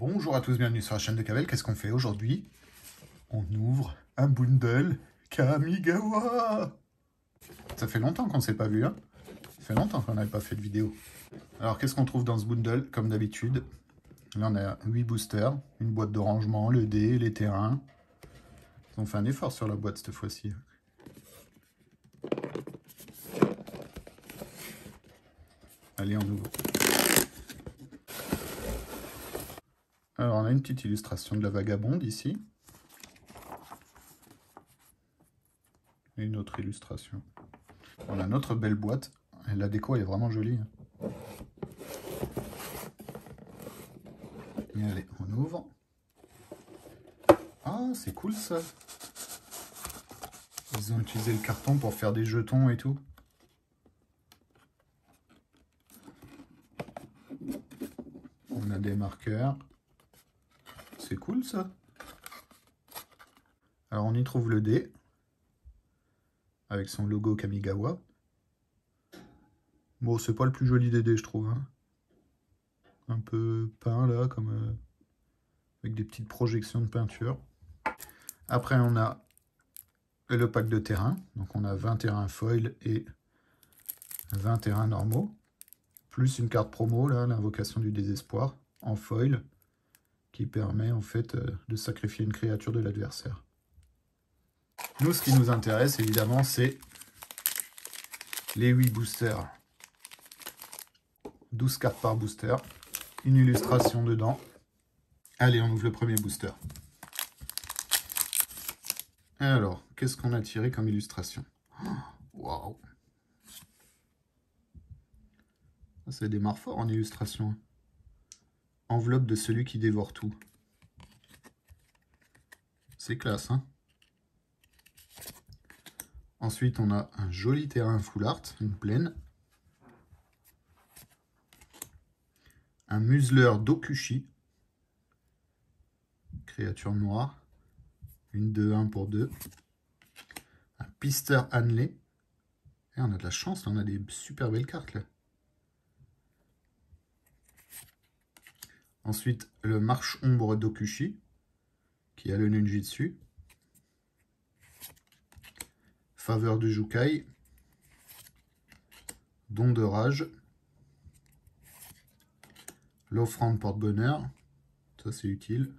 Bonjour à tous, bienvenue sur la chaîne de Cavell. Qu'est-ce qu'on fait aujourd'hui? On ouvre un bundle Kamigawa. Ça fait longtemps qu'on ne s'est pas vu, hein? Ça fait longtemps qu'on n'avait pas fait de vidéo. Alors, qu'est-ce qu'on trouve dans ce bundle? Comme d'habitude, là, on a 8 boosters, une boîte de rangement, le dé, les terrains. Ils ont fait un effort sur la boîte cette fois-ci. Allez, on ouvre. Alors, on a une petite illustration de la vagabonde ici. Et une autre illustration. On a notre belle boîte. Et la déco, elle est vraiment jolie. Et allez, on ouvre. Ah, c'est cool ça. Ils ont utilisé le carton pour faire des jetons et tout. On a des marqueurs. C'est cool ça. Alors on y trouve le dé. Avec son logo Kamigawa. Bon, c'est pas le plus joli des dés, je trouve. Hein. Un peu peint là, comme avec des petites projections de peinture. Après, on a le pack de terrain. Donc on a 20 terrains foil et 20 terrains normaux. Plus une carte promo, là, l'invocation du désespoir, en foil, qui permet en fait de sacrifier une créature de l'adversaire. Nous, ce qui nous intéresse, évidemment, c'est les 8 boosters. 12 cartes par booster. Une illustration dedans. Allez, on ouvre le premier booster. Alors, qu'est-ce qu'on a tiré comme illustration? Waouh! Ça démarre fort en illustration. Enveloppe de celui qui dévore tout. C'est classe, hein? Ensuite, on a un joli terrain full art, une plaine. Un museleur d'Okushi. Créature noire. Une 2-1 pour 2. Un pisteur Hanley. Et on a de la chance, là, on a des super belles cartes, là. Ensuite, le marche-ombre d'Okushi, qui a le ninjitsu. Faveur de Jukai. Don de rage. L'offrande porte-bonheur. Ça, c'est utile.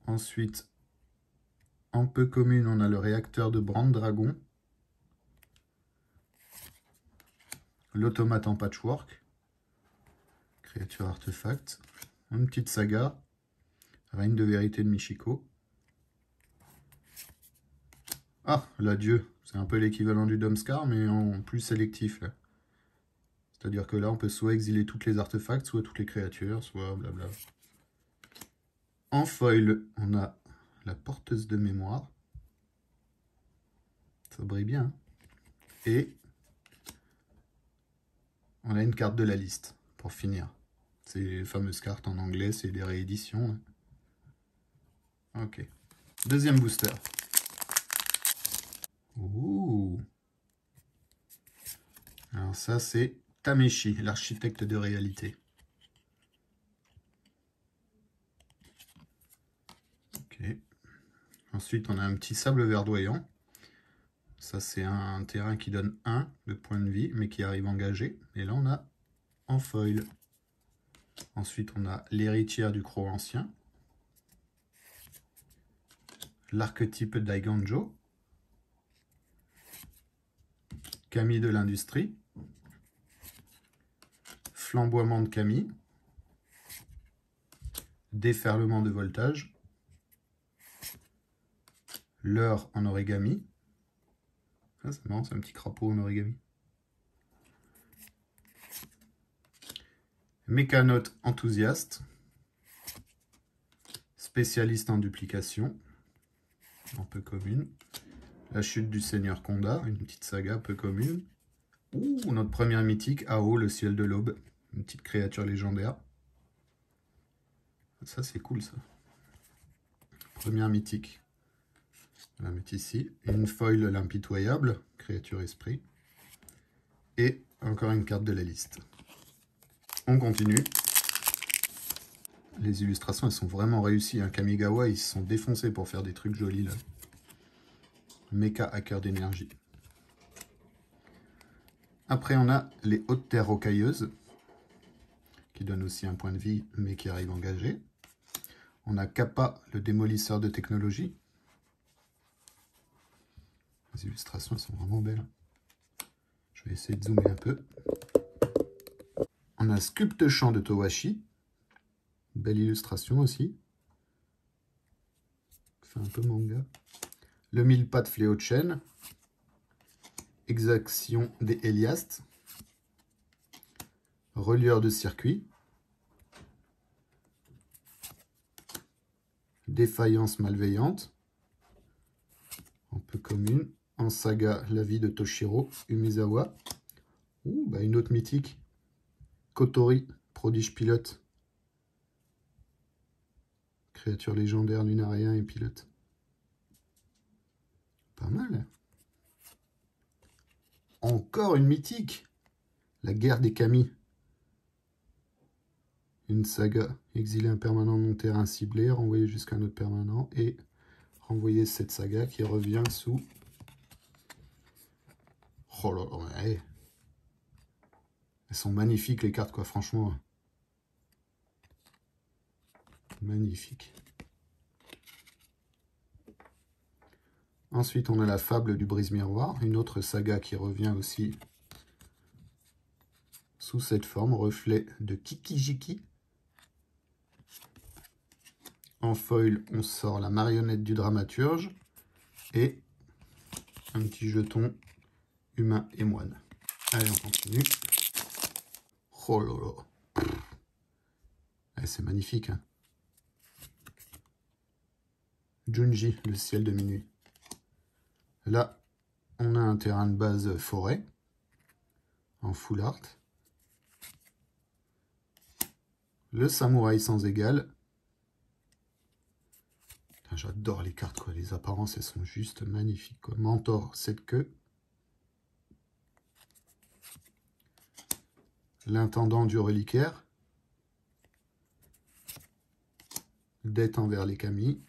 Ensuite, en peu commune, on a le réacteur de Brand Dragon. L'automate en patchwork. Créature artefact. Une petite saga. Règne de vérité de Michiko. Ah, l'adieu. C'est un peu l'équivalent du Dumbscar, mais en plus sélectif. C'est-à-dire que là, on peut soit exiler toutes les artefacts, soit toutes les créatures, soit blabla. En foil, on a la porteuse de mémoire. Ça brille bien. Hein. Et on a une carte de la liste, pour finir. C'est les fameuses cartes en anglais, c'est des rééditions. Ok. Deuxième booster. Ouh. Alors ça, c'est Tameshi, l'architecte de réalité. Ok. Ensuite, on a un petit sable verdoyant. Ça, c'est un terrain qui donne 1 de points de vie, mais qui arrive engagé. Et là, on a en foil. Ensuite, on a l'héritière du croc ancien. L'archétype d'Aiganjo. Camille de l'industrie. Flamboiement de Camille. Déferlement de voltage. L'heure en origami. Ah, c'est marrant, c'est un petit crapaud en origami. Mécanote enthousiaste. Spécialiste en duplication. Un peu commune. La chute du Seigneur Konda, une petite saga peu commune. Ouh, notre première mythique, Ao, le ciel de l'aube. Une petite créature légendaire. Ça, c'est cool, ça. Première mythique. On va la mettre ici. Une foil l'impitoyable, créature esprit. Et encore une carte de la liste. On continue. les illustrations, elles sont vraiment réussies. Hein. Kamigawa, ils se sont défoncés pour faire des trucs jolis, là. Mecha hacker d'énergie. Après, on a les hautes terres rocailleuses, qui donnent aussi un point de vie, mais qui arrivent engagés. On a Kappa, le démolisseur de technologie. Les illustrations, elles sont vraiment belles. Je vais essayer de zoomer un peu. On a Sculpte Champ de Towashi. Belle illustration aussi. Fait un peu manga. Le mille-pas de Fléau de Chêne. Exaction des Héliastes. Relieur de circuit. Défaillance malveillante. Un peu commune. En saga, la vie de Toshiro Umezawa. Ouh, bah une autre mythique. Kotori, prodige pilote. Créature légendaire, lunarien et pilote. Pas mal. Encore une mythique. La guerre des Kami. Une saga. Exilé un permanent de mon terrain ciblé, renvoyé jusqu'à un autre permanent et renvoyer cette saga qui revient sous... Oh là là, ouais. Elles sont magnifiques les cartes, quoi, franchement. Magnifique. Ensuite, on a la fable du brise-miroir, une autre saga qui revient aussi sous cette forme, reflet de Kikijiki. En foil, on sort la marionnette du dramaturge et un petit jeton humain et moine. Allez, on continue. Oh là là. C'est magnifique. Hein. Junji, le ciel de minuit. Là, on a un terrain de base forêt en full art. Le samouraï sans égal. J'adore les cartes, quoi. Les apparences, elles sont juste magnifiques, quoi. Mentor, cette queue. L'intendant du reliquaire. Dette envers les Kami.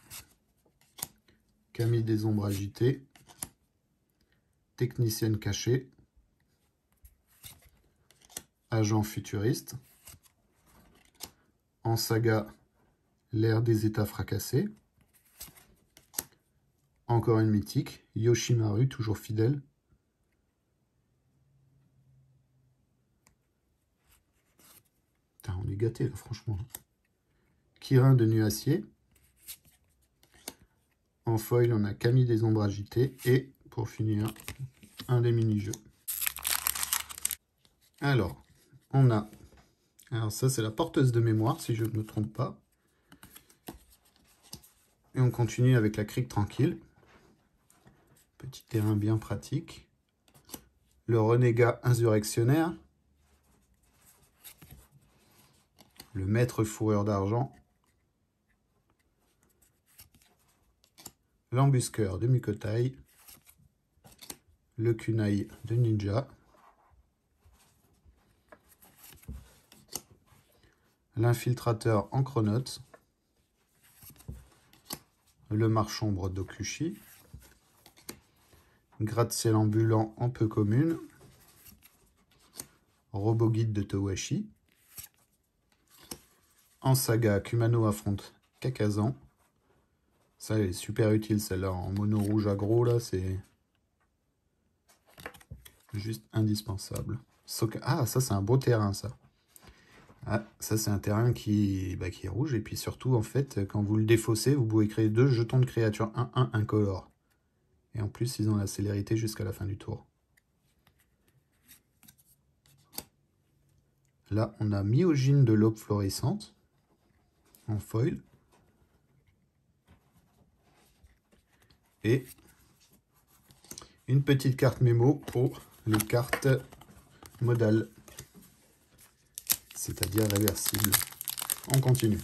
Kami des ombres agitées. Technicienne cachée. Agent futuriste. En saga, l'ère des états fracassés. Encore une mythique. Yoshimaru, toujours fidèle. Putain, on est gâtés là, franchement. Kirin de Nuacier. En foil, on a Kami des ombres agitées. Et pour finir, un des mini-jeux. Alors, on a... Alors ça, c'est la porteuse de mémoire, si je ne me trompe pas. Et on continue avec la crique tranquille. Petit terrain bien pratique. Le renégat insurrectionnaire. Le maître fourreur d'argent. L'embusqueur de Mukotai. Le kunai de Ninja. L'infiltrateur en chronote. Le marchombre d'Okushi. Gratte-ciel ambulant en peu commune. Robot guide de Towashi. En saga, Kumano affronte Kakazan. Ça, elle est super utile, celle-là, en mono rouge aggro, là, c'est juste indispensable. Ah, ça, c'est un beau terrain, ça. Ah, ça, c'est un terrain qui est rouge. Et puis surtout, en fait, quand vous le défaussez, vous pouvez créer 2 jetons de créature 1-1 incolores. Et en plus, ils ont la célérité jusqu'à la fin du tour. Là, on a Myojin de l'aube florissante. En foil. Et une petite carte mémo pour les cartes modales. C'est-à-dire réversibles. On continue.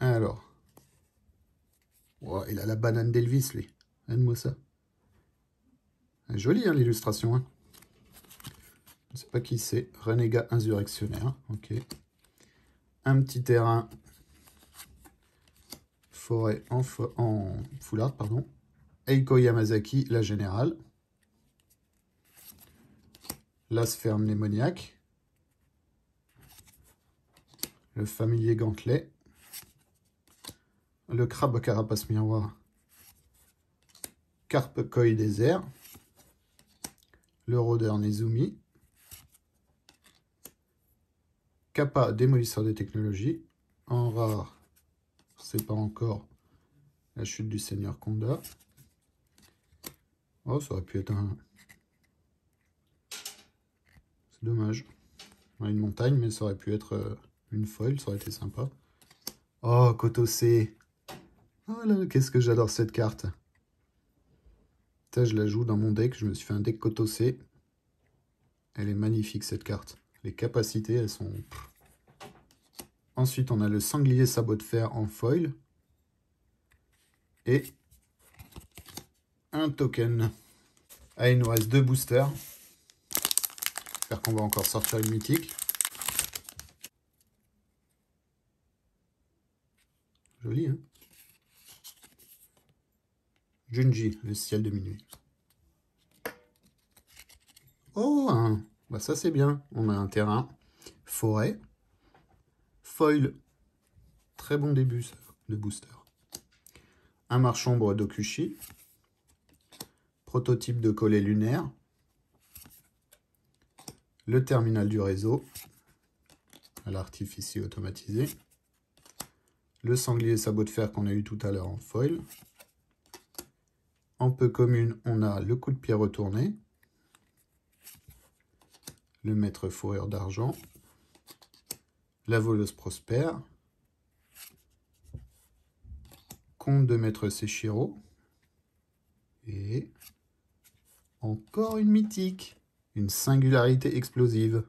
Alors. Oh, il a la banane d'Elvis, lui. Regarde-moi ça. Joli, hein, l'illustration. Hein. Je ne sais pas qui c'est. Renégat insurrectionnaire. Ok. un petit terrain forêt en full art, pardon. Eiko Yamazaki, la générale. La sphère mnémoniaque. Le familier gantelet. Le crabe carapace miroir. Carpe koi désert. Le rôdeur Nezumi. Kappa démolisseur de technologie. En rare, c'est pas encore la chute du Seigneur Konda. Oh, ça aurait pu être un... C'est dommage. On a une montagne, mais ça aurait pu être une foil, ça aurait été sympa. Oh, Kotose. Oh là, qu'est-ce que j'adore cette carte. Ça, je la joue dans mon deck. Je me suis fait un deck Kotose. Elle est magnifique, cette carte. Les capacités, elles sont... Ensuite, on a le sanglier sabot de fer en foil. Et un token. Ah, il nous reste 2 boosters. J'espère qu'on va encore sortir une mythique. Joli, hein? Junji, le ciel de minuit. Oh, bah ça c'est bien. On a un terrain, forêt, foil. Très bon début ça, de booster. Un marche-ombre d'Okushi. Prototype de collet lunaire. Le terminal du réseau. À l'artificier automatisé. Le sanglier sabot de fer qu'on a eu tout à l'heure en foil. En peu commune, on a le coup de pied retourné. Le maître fourrure d'argent. La voleuse prospère. Conte de maître Seshiro. Et encore une mythique. Une singularité explosive.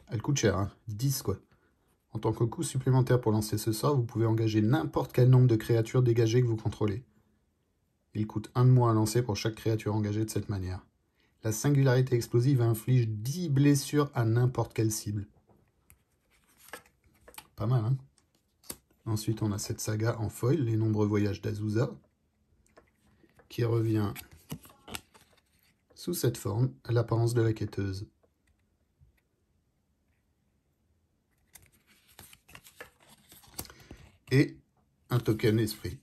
Elle coûte cher, hein, 10 quoi. En tant que coût supplémentaire pour lancer ce sort, vous pouvez engager n'importe quel nombre de créatures dégagées que vous contrôlez. Il coûte 1 de moins à lancer pour chaque créature engagée de cette manière. La singularité explosive inflige 10 blessures à n'importe quelle cible. Pas mal, hein? Ensuite, on a cette saga en foil, Les nombreux voyages d'Azusa, qui revient sous cette forme, à l'apparence de la quêteuse. Et un token esprit.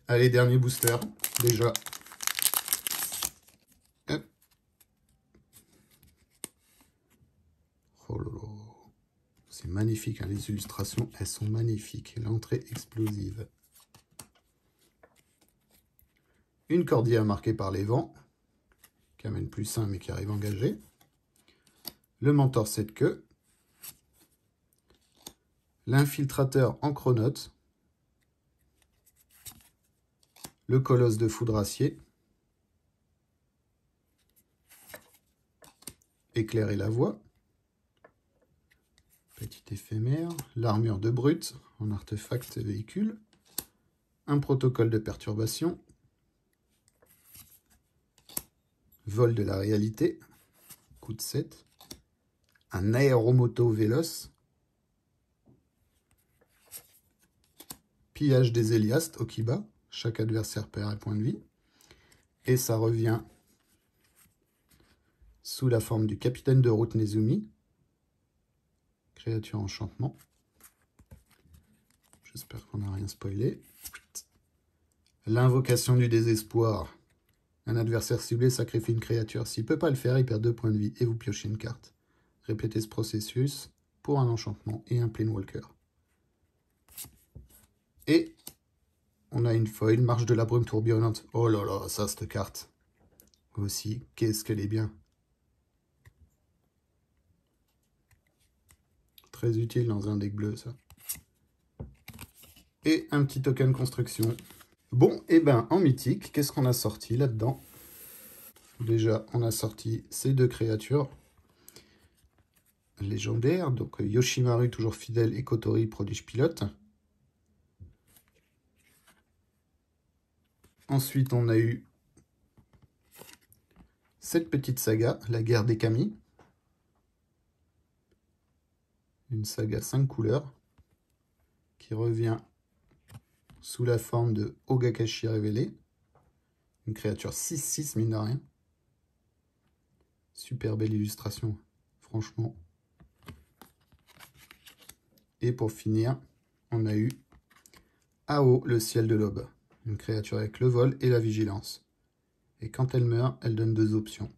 Allez, dernier booster, déjà. Hop. Oh là là. C'est magnifique, hein, les illustrations, elles sont magnifiques. L'entrée explosive. Une cordillère marquée par les vents, qui amène +1 mais qui arrive engagé. Le mentor 7 queues. L'infiltrateur en chronote. Le colosse de foudre acier. Éclairer la voie. Petit éphémère. L'armure de brute en artefact véhicule. Un protocole de perturbation. Vol de la réalité. Coup de 7. Un aéromoto véloce. Pillage des héliastes, Okiba. Chaque adversaire perd un point de vie. Et ça revient sous la forme du capitaine de route Nezumi. Créature enchantement. J'espère qu'on n'a rien spoilé. L'invocation du désespoir. Un adversaire ciblé sacrifie une créature. S'il ne peut pas le faire, il perd 2 points de vie et vous piochez une carte. Répétez ce processus pour un enchantement et un Planewalker. Et on a une foil, Marche de la brume tourbillonnante. Oh là là, ça, cette carte. Aussi, qu'est-ce qu'elle est bien. Très utile dans un deck bleu, ça. Et un petit token construction. Bon, et ben en mythique, qu'est-ce qu'on a sorti là-dedans? Déjà, on a sorti ces 2 créatures légendaires. Donc Yoshimaru, toujours fidèle, et Kotori, prodige pilote. Ensuite, on a eu cette petite saga, la guerre des Kami. une saga 5 couleurs qui revient sous la forme de Ogakashi révélé. Une créature 6-6, mine de rien. Super belle illustration, franchement. Et pour finir, on a eu Ao, le ciel de l'aube. Une créature avec le vol et la vigilance. Et quand elle meurt, elle donne 2 options.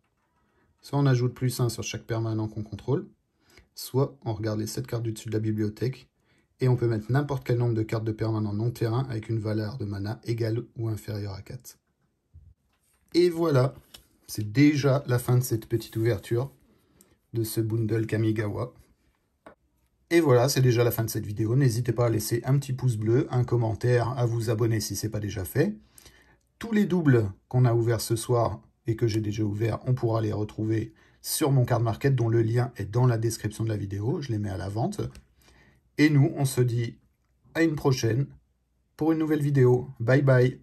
Soit on ajoute +1 sur chaque permanent qu'on contrôle, soit on regarde les 7 cartes du dessus de la bibliothèque, et on peut mettre n'importe quel nombre de cartes de permanent non terrain avec une valeur de mana égale ou inférieure à 4. Et voilà, c'est déjà la fin de cette petite ouverture de ce bundle Kamigawa. Et voilà, c'est déjà la fin de cette vidéo. N'hésitez pas à laisser un petit pouce bleu, un commentaire, à vous abonner si ce n'est pas déjà fait. Tous les doubles qu'on a ouverts ce soir et que j'ai déjà ouverts, on pourra les retrouver sur mon card market dont le lien est dans la description de la vidéo. Je les mets à la vente. Et nous, on se dit à une prochaine pour une nouvelle vidéo. Bye bye.